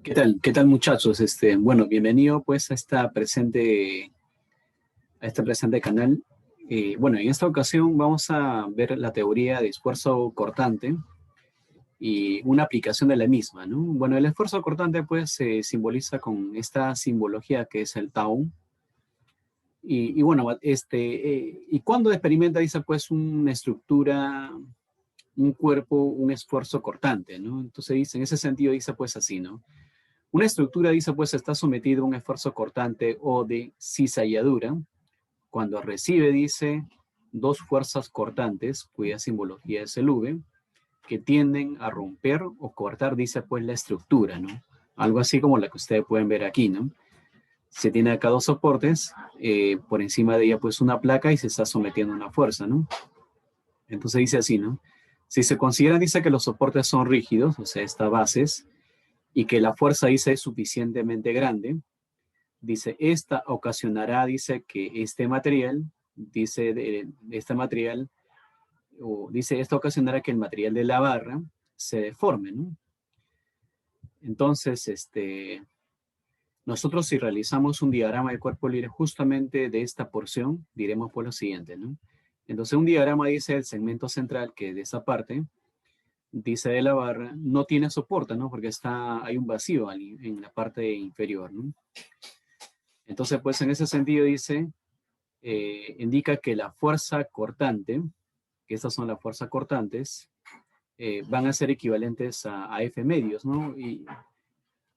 ¿Qué tal? ¿Qué tal, muchachos? Bueno, bienvenido pues a este presente canal. Bueno, en esta ocasión vamos a ver la teoría de esfuerzo cortante y una aplicación de la misma, ¿no? Bueno, el esfuerzo cortante pues se simboliza con esta simbología que es el tau. Y bueno, y cuando experimenta, dice pues una estructura, un cuerpo, un esfuerzo cortante, ¿no? Entonces dice, en ese sentido dice pues así, ¿no? Una estructura, dice, pues está sometida a un esfuerzo cortante o de cizalladura cuando recibe, dice, dos fuerzas cortantes, cuya simbología es el V, que tienden a romper o cortar, dice, pues la estructura, ¿no? Algo así como la que ustedes pueden ver aquí, ¿no? Se tiene acá dos soportes, por encima de ella, pues una placa y se está sometiendo a una fuerza, ¿no? Entonces dice así, ¿no? Si se considera, dice que los soportes son rígidos, o sea, estas bases, y que la fuerza, dice, es suficientemente grande, dice, esta ocasionará, dice, que este material, dice, este material, o dice, esto ocasionará que el material de la barra se deforme, ¿no? Entonces, nosotros si realizamos un diagrama de cuerpo libre justamente de esta porción, diremos pues lo siguiente, ¿no? Entonces, un diagrama dice el segmento central, que de esa parte, dice de la barra, no tiene soporte, ¿no? Porque hay un vacío en la parte inferior, ¿no? Entonces, pues en ese sentido dice, indica que la fuerza cortante, que estas son las fuerzas cortantes, van a ser equivalentes a F medios, ¿no? Y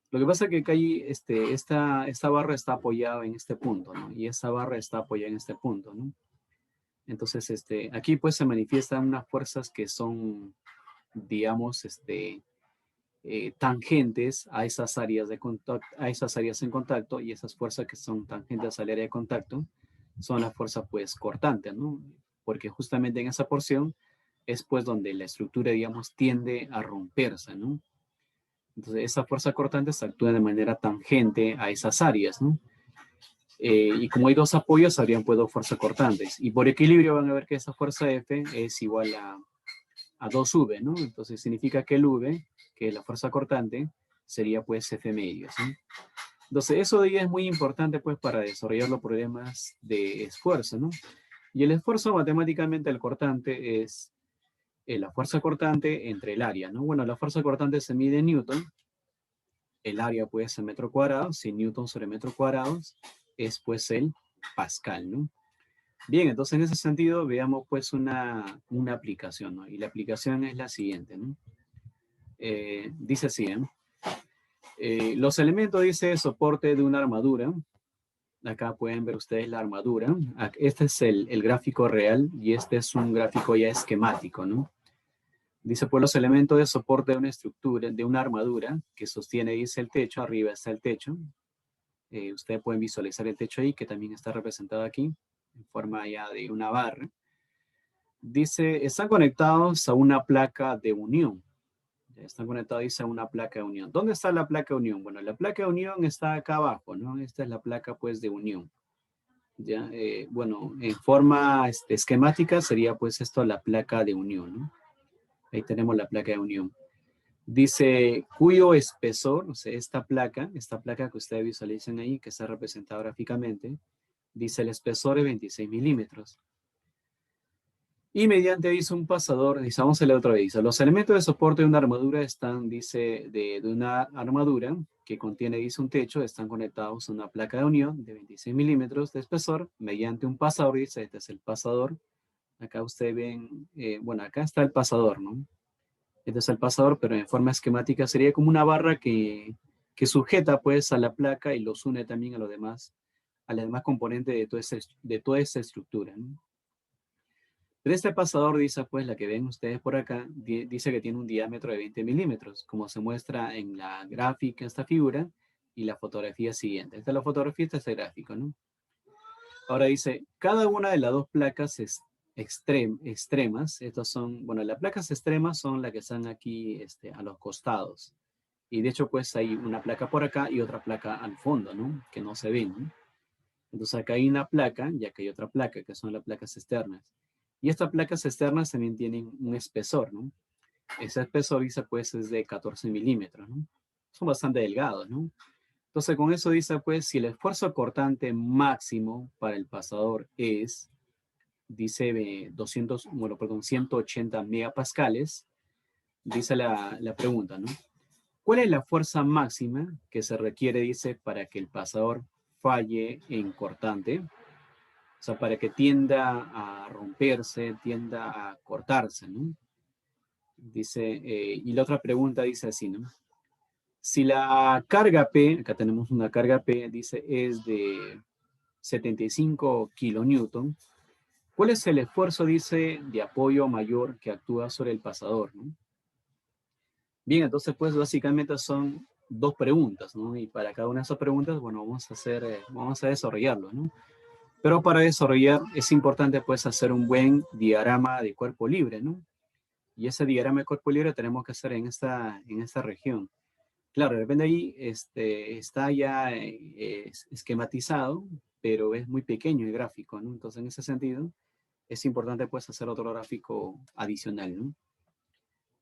lo que pasa es que acá esta barra está apoyada en este punto, ¿no? Y esta barra está apoyada en este punto, ¿no? Entonces, aquí pues se manifiestan unas fuerzas que son, digamos, tangentes a esas áreas de contacto, a esas áreas en contacto, y esas fuerzas que son tangentes al área de contacto son las fuerzas pues cortantes, ¿no? Porque justamente en esa porción es pues donde la estructura, digamos, tiende a romperse, ¿no? Entonces esas fuerzas cortantes actúan de manera tangente a esas áreas, ¿no? Y como hay dos apoyos, habrían pues dos fuerzas cortantes. Y por equilibrio van a ver que esa fuerza F es igual a 2V, ¿no? Entonces significa que el V, que es la fuerza cortante, sería pues F medios, ¿no? Entonces eso de ahí es muy importante pues para desarrollar los problemas de esfuerzo, ¿no? Y el esfuerzo matemáticamente el cortante es la fuerza cortante entre el área, ¿no? Bueno, la fuerza cortante se mide en Newton, el área puede ser metro cuadrado, si Newton sobre metro cuadrado es pues el Pascal, ¿no? Bien, entonces en ese sentido veamos pues una aplicación, ¿no? Y la aplicación es la siguiente, ¿no? Dice así, ¿eh? Los elementos, dice, soporte de una armadura. Acá pueden ver ustedes la armadura. Este es el gráfico real y este es un gráfico ya esquemático, ¿no? Dice, pues los elementos de soporte de una estructura, de una armadura que sostiene, dice, el techo. Arriba está el techo. Ustedes pueden visualizar el techo ahí, que también está representado aquí, en forma ya de una barra. Dice, están conectados a una placa de unión. Están conectados, dice, a una placa de unión. ¿Dónde está la placa de unión? Bueno, la placa de unión está acá abajo, ¿no? Esta es la placa, pues, de unión. ¿Ya? Bueno, en forma esquemática sería, pues, esto la placa de unión, ¿no? Ahí tenemos la placa de unión. Dice, cuyo espesor, o sea, esta placa que ustedes visualizan ahí, que está representada gráficamente, dice el espesor es 26 milímetros. Y mediante, dice, un pasador, dice, vamos a leer otra vez, dice, los elementos de soporte de una armadura están, dice, de una armadura que contiene, dice, un techo, están conectados a una placa de unión de 26 milímetros de espesor, mediante un pasador, dice, este es el pasador. Acá ustedes ven, bueno, acá está el pasador, ¿no? Este es el pasador, pero en forma esquemática sería como una barra que sujeta, pues, a la placa y los une también a los demás, a las demás componentes de toda esa estructura, ¿no? Pero este pasador, dice, pues, la que ven ustedes por acá, dice que tiene un diámetro de 20 milímetros, como se muestra en la gráfica, esta figura, y la fotografía siguiente. Esta es la fotografía, este es el gráfico, ¿no? Ahora dice, cada una de las dos placas extremas, estas son, bueno, las placas extremas son las que están aquí a los costados. Y de hecho, pues, hay una placa por acá y otra placa al fondo, ¿no? Que no se ven, ¿no? Entonces acá hay una placa y acá hay otra placa, que son las placas externas. Y estas placas externas también tienen un espesor, ¿no? Ese espesor, dice, pues, es de 14 milímetros, ¿no? son bastante delgados, ¿no? Entonces, con eso dice, pues, si el esfuerzo cortante máximo para el pasador es, dice, 180 megapascales, dice la pregunta, ¿no? ¿Cuál es la fuerza máxima que se requiere, dice, para que el pasador falle en cortante? O sea, para que tienda a romperse, tienda a cortarse, ¿no? Dice, y la otra pregunta dice así, ¿no? Si la carga P, acá tenemos una carga P, dice, es de 75 kilonewton, ¿cuál es el esfuerzo, dice, de apoyo mayor que actúa sobre el pasador, ¿no? Bien, entonces, pues, básicamente son dos preguntas, ¿no? Y para cada una de esas preguntas, bueno, vamos a desarrollarlo, ¿no? Pero para desarrollar es importante, pues, hacer un buen diagrama de cuerpo libre, ¿no? Y ese diagrama de cuerpo libre tenemos que hacer en esta región. Claro, de repente ahí está ya esquematizado, pero es muy pequeño el gráfico, ¿no? Entonces, en ese sentido, es importante, pues, hacer otro gráfico adicional, ¿no?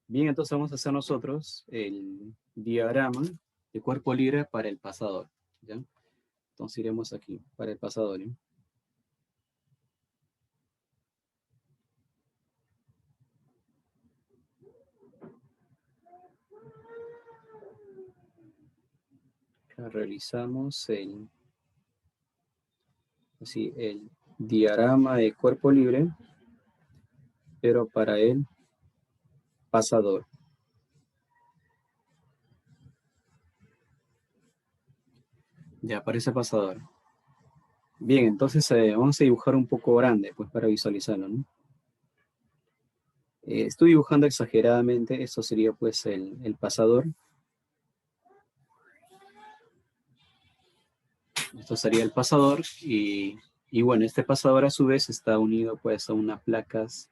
Bien, entonces vamos a hacer nosotros el diagrama de cuerpo libre para el pasador, ¿ya? Entonces iremos aquí, para el pasador, ¿ya? Acá realizamos el diagrama de cuerpo libre, pero para el pasador. Ya aparece pasador. Bien, entonces vamos a dibujar un poco grande, pues para visualizarlo, ¿no? Estoy dibujando exageradamente, esto sería pues el pasador. Esto sería el pasador y bueno, este pasador a su vez está unido pues a unas placas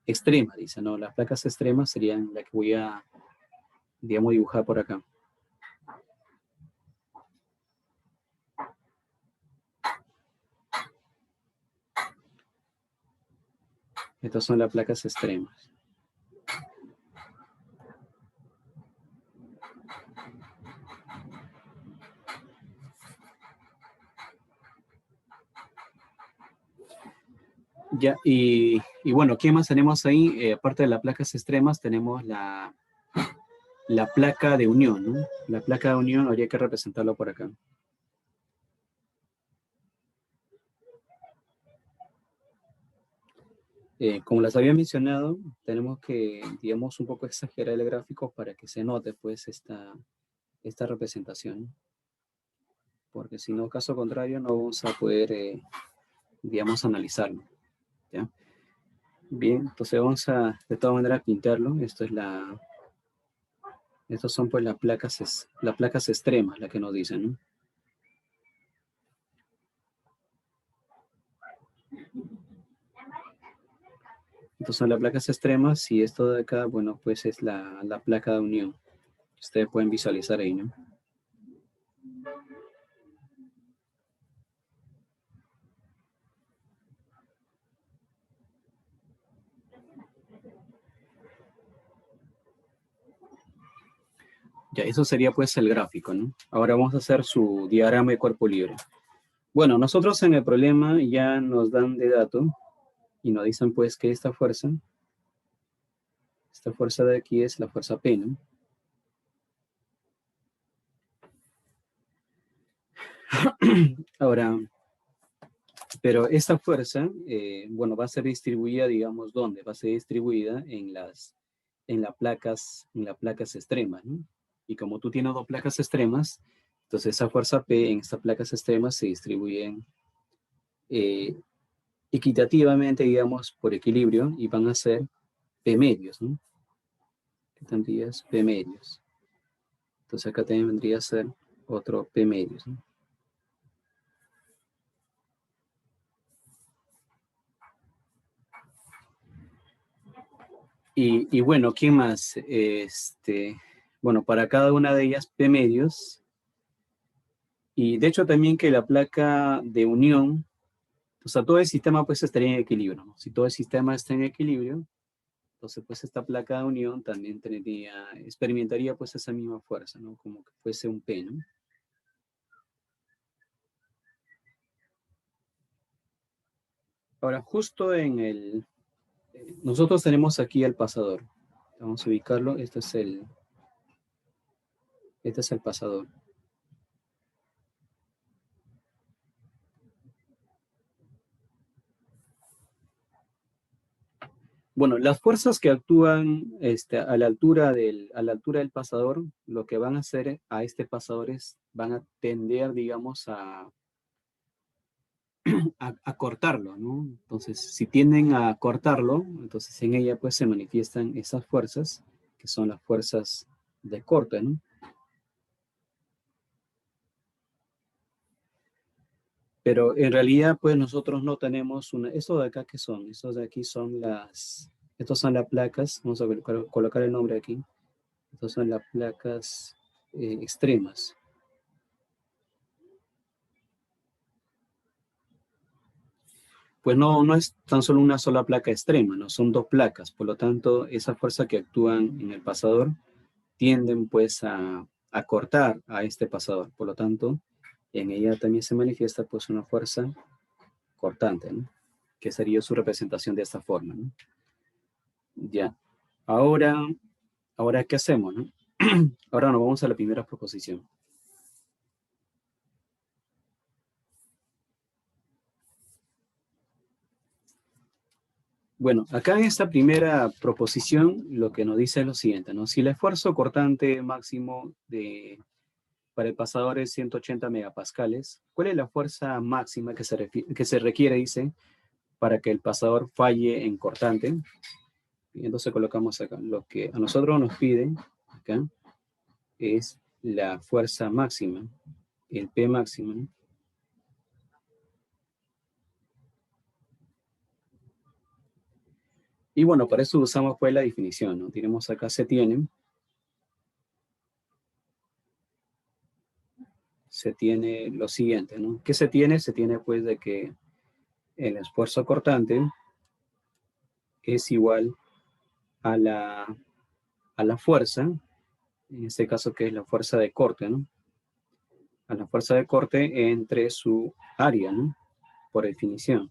extremas, dice, ¿no? Las placas extremas serían las que voy a, digamos, dibujar por acá. Estas son las placas extremas. Ya, y bueno, ¿qué más tenemos ahí? Aparte de las placas extremas, tenemos la placa de unión, ¿no? La placa de unión habría que representarlo por acá. Como las había mencionado, tenemos que, digamos, un poco exagerar el gráfico para que se note, pues, esta representación. Porque si no, caso contrario, no vamos a poder, digamos, analizarlo, ¿ya? Bien, entonces vamos a, de todas maneras, pintarlo. Estas son, pues, las placas extremas, las que nos dicen, ¿no? Estas son las placas extremas y esto de acá, bueno, pues es la placa de unión. Ustedes pueden visualizar ahí, ¿no? Ya, eso sería pues el gráfico, ¿no? Ahora vamos a hacer su diagrama de cuerpo libre. Bueno, nosotros en el problema ya nos dan de dato y nos dicen pues que esta fuerza de aquí es la fuerza P, ¿no? Ahora, pero esta fuerza, bueno, va a ser distribuida, digamos, ¿dónde? Va a ser distribuida en las placas extremas, ¿no? Y como tú tienes dos placas extremas, entonces esa fuerza P en estas placas extremas se distribuyen eh, equitativamente, digamos, por equilibrio y van a ser P medios, ¿no? ¿Qué tendrías? P medios. Entonces acá también vendría a ser otro P medios, ¿no? Y bueno, ¿quién más? Bueno, para cada una de ellas P medios. Y de hecho también que la placa de unión, o sea, todo el sistema pues estaría en equilibrio, ¿no? Si todo el sistema está en equilibrio, Entonces, pues esta placa de unión también experimentaría pues esa misma fuerza, ¿no? Como que fuese un P, ¿no? Ahora, justo nosotros tenemos aquí el pasador. Vamos a ubicarlo. Este es el pasador. Bueno, las fuerzas que actúan a la altura del pasador, lo que van a hacer a este pasador van a tender, digamos, a cortarlo, ¿no? Entonces, si tienden a cortarlo, entonces en ella pues se manifiestan esas fuerzas, que son las fuerzas de corte, ¿no? Pero en realidad pues nosotros no tenemos estos de acá, ¿qué son? Estos de aquí estos son las placas, vamos a colocar el nombre aquí, estos son las placas extremas. Pues no es tan solo una sola placa extrema, no son dos placas, por lo tanto, esa fuerza que actúan en el pasador tienden pues a cortar a este pasador, por lo tanto, en ella también se manifiesta pues una fuerza cortante, ¿no? Que sería su representación de esta forma, ¿no? Ya, ahora, ahora ¿qué hacemos, no? Ahora nos vamos a la primera proposición. Bueno, acá en esta primera proposición lo que nos dice es lo siguiente, ¿no? Si el esfuerzo cortante máximo para el pasador es 180 megapascales, ¿cuál es la fuerza máxima que se requiere, dice, para que el pasador falle en cortante? Y entonces colocamos acá, lo que a nosotros nos piden acá es la fuerza máxima, el P máximo, ¿no? Y bueno, para eso usamos pues la definición, ¿no? Tenemos acá se tiene lo siguiente, ¿no? ¿Qué se tiene? Se tiene pues de que el esfuerzo cortante es igual a la fuerza, en este caso que es la fuerza de corte, ¿no? A la fuerza de corte entre su área, ¿no? Por definición.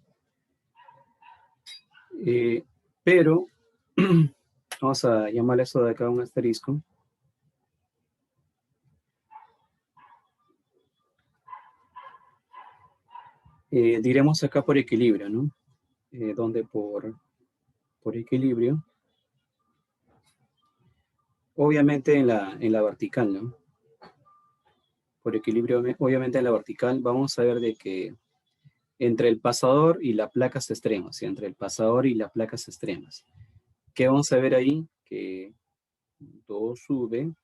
Eh, pero, vamos a llamarle eso de acá un asterisco. Diremos acá por equilibrio, ¿no? Donde por equilibrio, obviamente en la vertical, ¿no? Por equilibrio, obviamente en la vertical, vamos a ver de que entre el pasador y las placas extremas, ¿sí? Entre el pasador y las placas extremas. ¿Qué vamos a ver ahí? Que 2V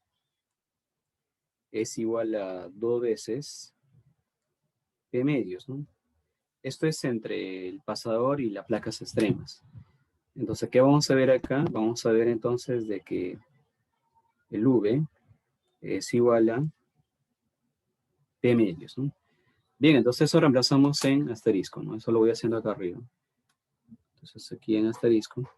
es igual a 2 veces P medios, ¿no? Esto es entre el pasador y las placas extremas. Entonces, ¿qué vamos a ver acá? Vamos a ver entonces de que el V es igual a P medios, ¿no? Bien, entonces eso reemplazamos en asterisco, ¿no? Eso lo voy haciendo acá arriba. Entonces aquí en asterisco.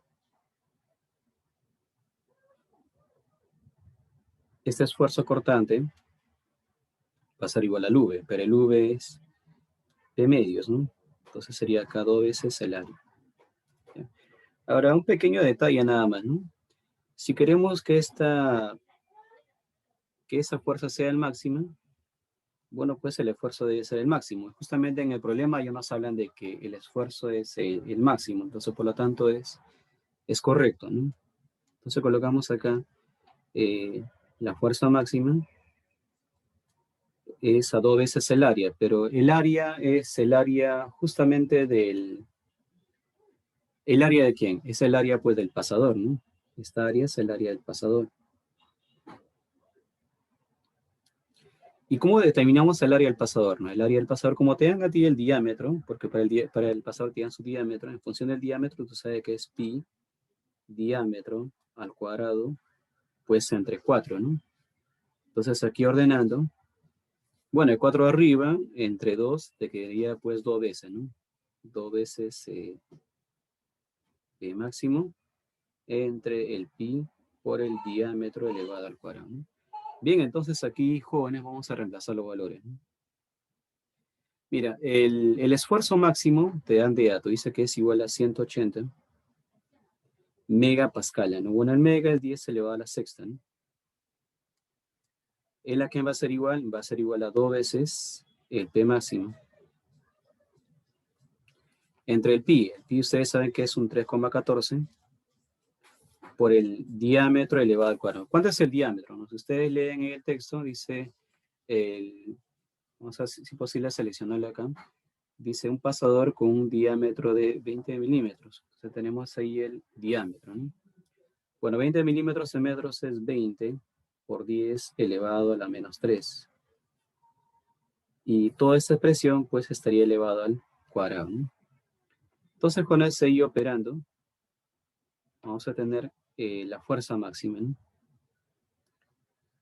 Este esfuerzo cortante va a ser igual al V, pero el V es P medios, ¿no? Entonces sería acá 2 veces el área. Ahora, un pequeño detalle nada más, ¿no? Si queremos que esa fuerza sea el máximo, bueno, pues el esfuerzo debe ser el máximo. Justamente en el problema ya nos hablan de que el esfuerzo es el máximo, entonces por lo tanto es correcto, ¿no? Entonces colocamos acá eh, la fuerza máxima es a 2 veces el área, pero el área es el área justamente ¿el área de quién? Es el área pues del pasador, ¿no? Esta área es el área del pasador. ¿Y cómo determinamos el área del pasador? ¿No? El área del pasador, como te dan a ti el diámetro, porque para el pasador te dan su diámetro, en función del diámetro tú sabes que es pi diámetro al cuadrado, pues entre 4, ¿no? Entonces aquí ordenando, bueno, el 4 arriba, entre 2, te quedaría pues 2 veces, ¿no? 2 veces máximo entre el pi por el diámetro elevado al cuadrado, ¿no? Bien, entonces aquí, jóvenes, vamos a reemplazar los valores, ¿no? Mira, el esfuerzo máximo te dan de dato, dice que es igual a 180 megapascal, ¿no? Bueno, el mega es 10 elevado a la sexta, ¿no? ¿El a qué va a ser igual? Va a ser igual a 2 veces el P máximo. Entre el pi ustedes saben que es un 3,14 por el diámetro elevado al cuadrado. ¿Cuánto es el diámetro? ¿No? Si ustedes leen en el texto, dice, vamos a, si posible, seleccionarlo acá. Dice un pasador con un diámetro de 20 milímetros. O sea, tenemos ahí el diámetro, ¿no? Bueno, 20 milímetros en metros es 20 por 10 elevado a la menos 3. Y toda esta expresión, pues, estaría elevado al cuadrado, ¿no? Entonces, con el seguir operando, vamos a tener la fuerza máxima, ¿no?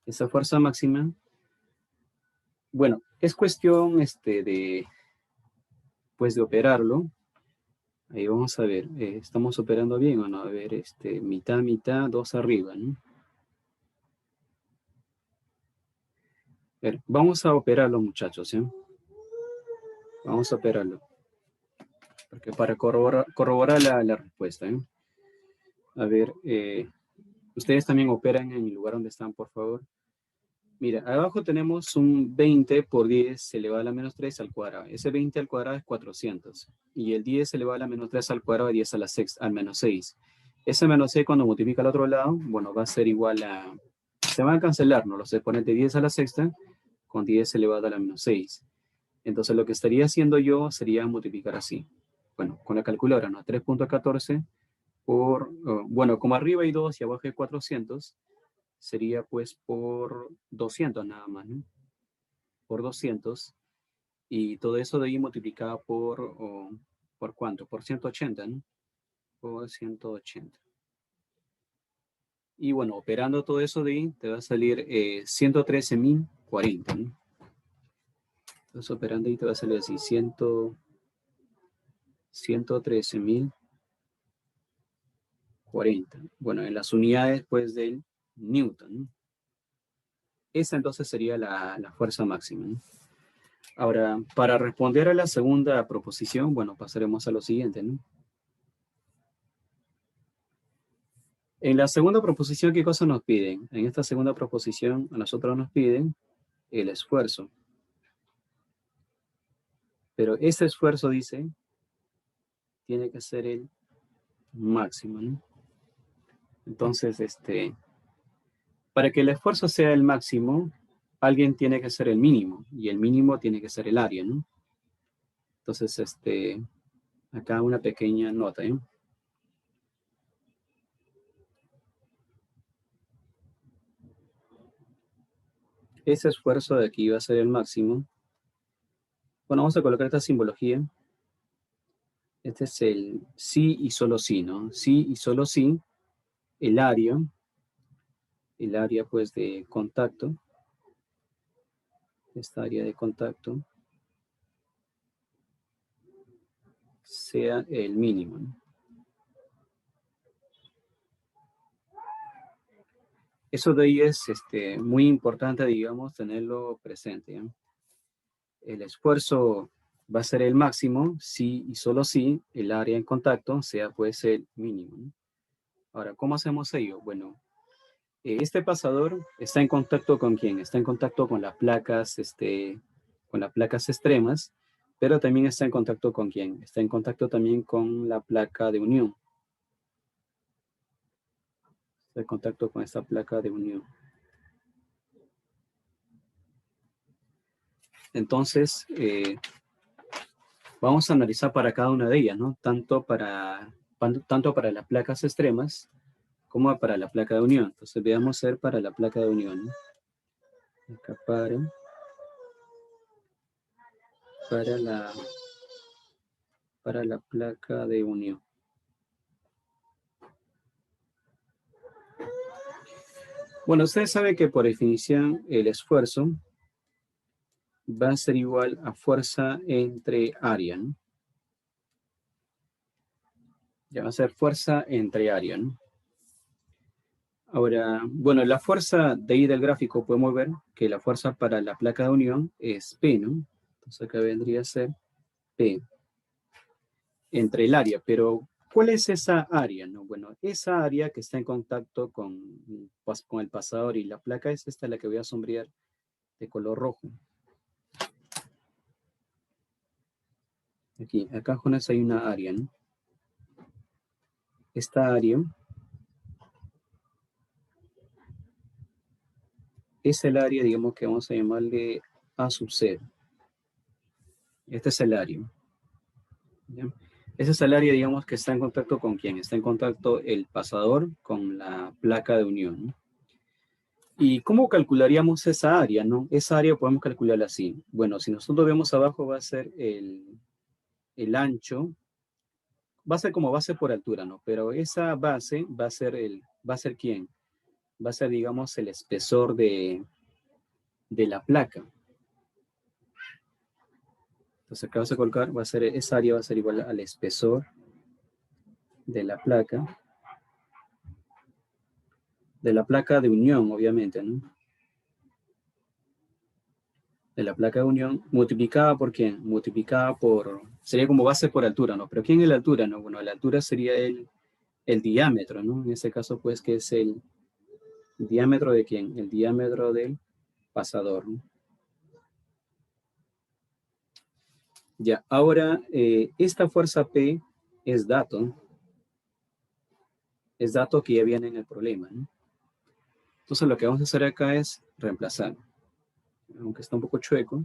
Esa fuerza máxima, bueno, es cuestión pues, de operarlo. Ahí vamos a ver, ¿estamos operando bien o no? A ver, mitad, mitad, 2 arriba, ¿no? A ver, vamos a operarlo, muchachos, ¿sí? Vamos a operarlo. Porque para corroborar la respuesta, ¿eh? A ver, ustedes también operan en el lugar donde están, por favor. Mira, abajo tenemos un 20 por 10 elevado a la menos 3 al cuadrado. Ese 20 al cuadrado es 400. Y el 10 elevado a la menos 3 al cuadrado es 10 a la sexta, al menos 6. Ese menos 6 cuando multiplica al otro lado, bueno, va a ser igual a... Se van a cancelar, ¿no? Los exponentes 10 a la sexta con 10 elevado a la menos 6. Entonces lo que estaría haciendo yo sería multiplicar así. Bueno, con la calculadora, ¿no? 3.14 por... bueno, como arriba hay 2 y abajo hay 400, sería pues por 200 nada más, ¿no? Por 200, y todo eso de ahí multiplicado ¿por cuánto? Por 180, ¿no? Por 180. Y bueno, operando todo eso de ahí, te va a salir 113.040, ¿no? Entonces operando ahí te va a salir así, 113.040. Bueno, en las unidades pues del Newton, ¿no? Esa entonces sería la fuerza máxima, ¿no? Ahora, para responder a la segunda proposición, bueno, pasaremos a lo siguiente, ¿no? En la segunda proposición, ¿qué cosa nos piden? En esta segunda proposición, a nosotros nos piden el esfuerzo. Pero ese esfuerzo, dice, tiene que ser el máximo, ¿no? Entonces, para que el esfuerzo sea el máximo, alguien tiene que ser el mínimo, y el mínimo tiene que ser el área, ¿no? Entonces, acá una pequeña nota, ¿eh? Ese esfuerzo de aquí va a ser el máximo. Bueno, vamos a colocar esta simbología. Este es el sí y solo sí, ¿no? Sí y solo sí, el área pues de contacto, esta área de contacto, sea el mínimo, ¿no? Eso de ahí es muy importante, digamos, tenerlo presente, ¿eh? El esfuerzo va a ser el máximo si y solo si el área en contacto sea pues el mínimo, ¿no? Ahora, ¿cómo hacemos ello? Bueno, este pasador está en contacto con ¿quién? Está en contacto con las placas extremas, pero también está en contacto con ¿quién? Está en contacto también con la placa de unión. Está en contacto con esta placa de unión. Entonces, vamos a analizar para cada una de ellas, ¿no? Tanto para las placas extremas como para la placa de unión. Entonces, veamos ser para la placa de unión, ¿no? Acá para la placa de unión. Bueno, ustedes saben que por definición el esfuerzo va a ser igual a fuerza entre área, ¿no? Ya va a ser fuerza entre área, ¿no? Ahora, bueno, la fuerza de ahí del gráfico podemos ver que la fuerza para la placa de unión es P, ¿no? Entonces acá vendría a ser P entre el área, pero ¿cuál es esa área, no? Bueno, esa área que está en contacto con el pasador y la placa es esta la que voy a sombrear de color rojo. Aquí, acá con eso hay una área, ¿no? Esta área es el área, digamos, que vamos a llamarle A sub 0. Este es el área. ¿Ya? Ese es el área, digamos, que está en contacto con quién. Está en contacto el pasador con la placa de unión, ¿no? ¿Y cómo calcularíamos esa área, no? Esa área podemos calcularla así. Bueno, si nosotros vemos abajo va a ser el ancho, va a ser como base por altura, ¿no? Pero esa base va a ser ¿quién? Va a ser, digamos, el espesor de la placa. Entonces acá vas a colocar, va a ser, esa área va a ser igual al espesor de la placa de unión, obviamente, ¿no? De la placa de unión, multiplicada por quién? Multiplicada por, sería como base por altura, ¿no? Pero ¿quién es la altura, no? Bueno, la altura sería el diámetro, ¿no? En este caso, pues, que es el diámetro de quién? El diámetro del pasador, ¿no? Ya, ahora, esta fuerza P es dato que ya viene en el problema, ¿no? Entonces, lo que vamos a hacer acá es reemplazar. Aunque está un poco chueco,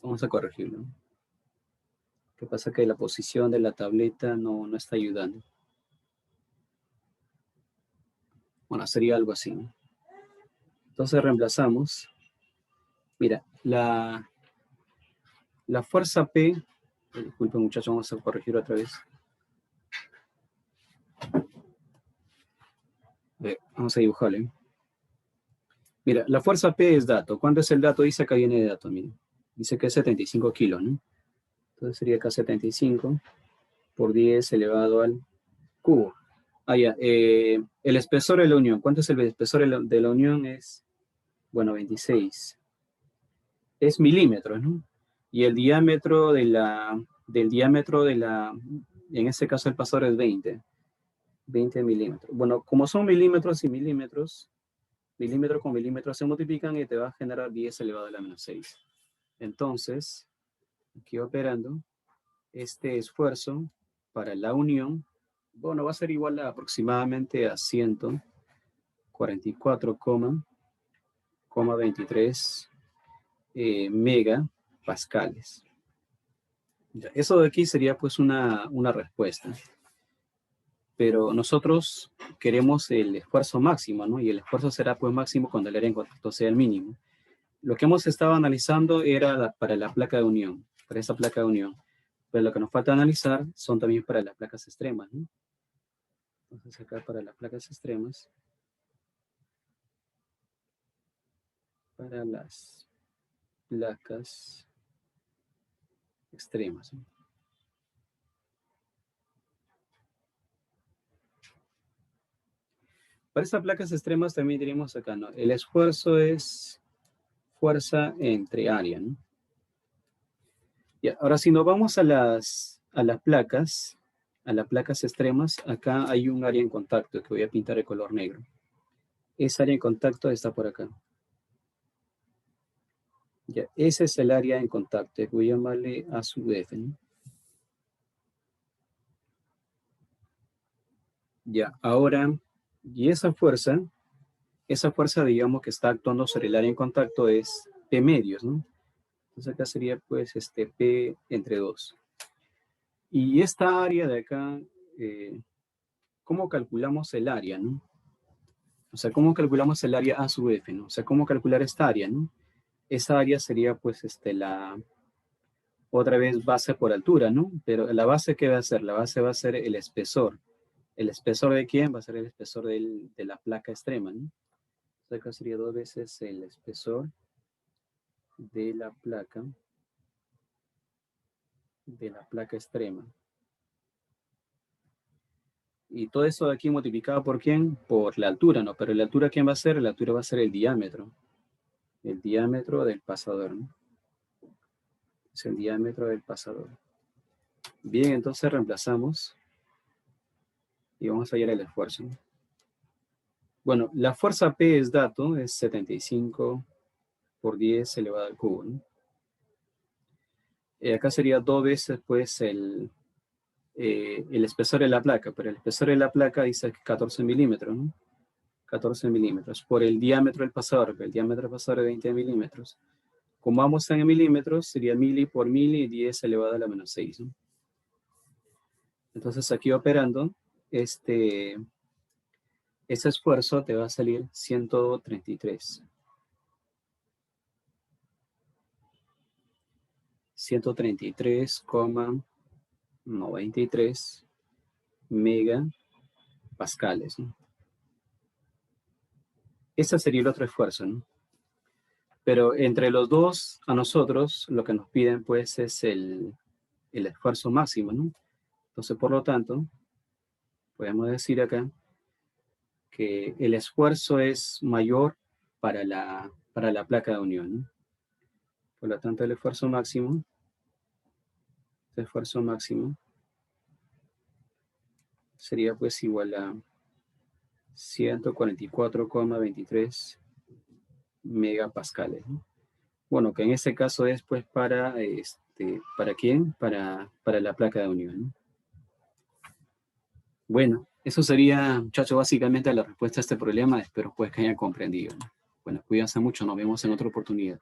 vamos a corregirlo. Lo que pasa es que la posición de la tableta no está ayudando. Bueno, sería algo así, ¿no? Entonces reemplazamos. Mira, la fuerza P, disculpen muchachos, vamos a corregir otra vez. Vamos a dibujarle. Mira, la fuerza P es dato. ¿Cuánto es el dato? Dice acá viene de dato, miren. Dice que es 75 kilos, ¿no? Entonces sería acá 75 por 10 elevado al cubo. Ah, ya. El espesor de la unión. ¿Cuánto es el espesor de la unión? Es, bueno, 26. Es milímetros, ¿no? Y el diámetro del diámetro en este caso el pasador es 20 milímetros. Bueno, como son milímetros y milímetros, milímetro con milímetro se multiplican y te va a generar 10 elevado a la menos 6. Entonces, aquí operando, este esfuerzo para la unión, bueno, va a ser igual a aproximadamente a 144,23 megapascales. Ya, eso de aquí sería pues una respuesta. Pero nosotros queremos el esfuerzo máximo, ¿no? Y el esfuerzo será pues máximo cuando el área en contacto sea el mínimo. Lo que hemos estado analizando era para la placa de unión, para esa placa de unión. Pero lo que nos falta analizar son también para las placas extremas, ¿no? Entonces acá para las placas extremas, para las placas extremas, ¿no? Para estas placas extremas también diríamos acá, ¿no? El esfuerzo es fuerza entre área, ¿no? Y ahora si nos vamos a las placas extremas, acá hay un área en contacto que voy a pintar de color negro. Esa área en contacto está por acá. Ya, ese es el área en contacto. Voy a llamarle A sub F, ¿no? Ya, ahora, y esa fuerza, digamos, que está actuando sobre el área en contacto es P medios, ¿no? Entonces acá sería, pues, P entre 2. Y esta área de acá, ¿cómo calculamos el área, no? O sea, ¿cómo calculamos el área A sub F, no? O sea, ¿cómo calcular esta área, no? Esa área sería, pues, otra vez base por altura, ¿no? Pero la base, ¿qué va a ser? La base va a ser el espesor. ¿El espesor de quién? Va a ser el espesor de la placa extrema, ¿no? Entonces acá sería 2 veces el espesor de la placa extrema. Y todo eso de aquí multiplicado por ¿quién? Por la altura, ¿no? Pero la altura, ¿quién va a ser? La altura va a ser el diámetro. El diámetro del pasador, ¿no? Es el diámetro del pasador. Bien, entonces reemplazamos y vamos a hallar el esfuerzo, ¿no? Bueno, la fuerza P es dato, es 75 por 10 elevado al cubo, ¿no? Acá sería 2 veces, pues, el espesor de la placa, pero el espesor de la placa dice 14 milímetros, ¿no? 14 milímetros por el diámetro del pasador, el diámetro del pasador es 20 milímetros. Como ambos están en milímetros, sería mili por mili, 10 elevado a la menos 6, ¿no? Entonces aquí operando, ese esfuerzo te va a salir 133. 133,93 megapascales, ¿no? Ese sería el otro esfuerzo, ¿no? Pero entre los dos, a nosotros, lo que nos piden, pues, es el esfuerzo máximo, ¿no? Entonces, por lo tanto, podemos decir acá que el esfuerzo es mayor para la placa de unión, ¿no? Por lo tanto, el esfuerzo máximo sería pues igual a 144,23 megapascales, ¿no? Bueno, que en este caso es pues ¿para quién? Para la placa de unión, ¿no? Bueno, eso sería, muchachos, básicamente la respuesta a este problema. Espero pues que hayan comprendido, ¿no? Bueno, cuídense mucho, nos vemos en otra oportunidad.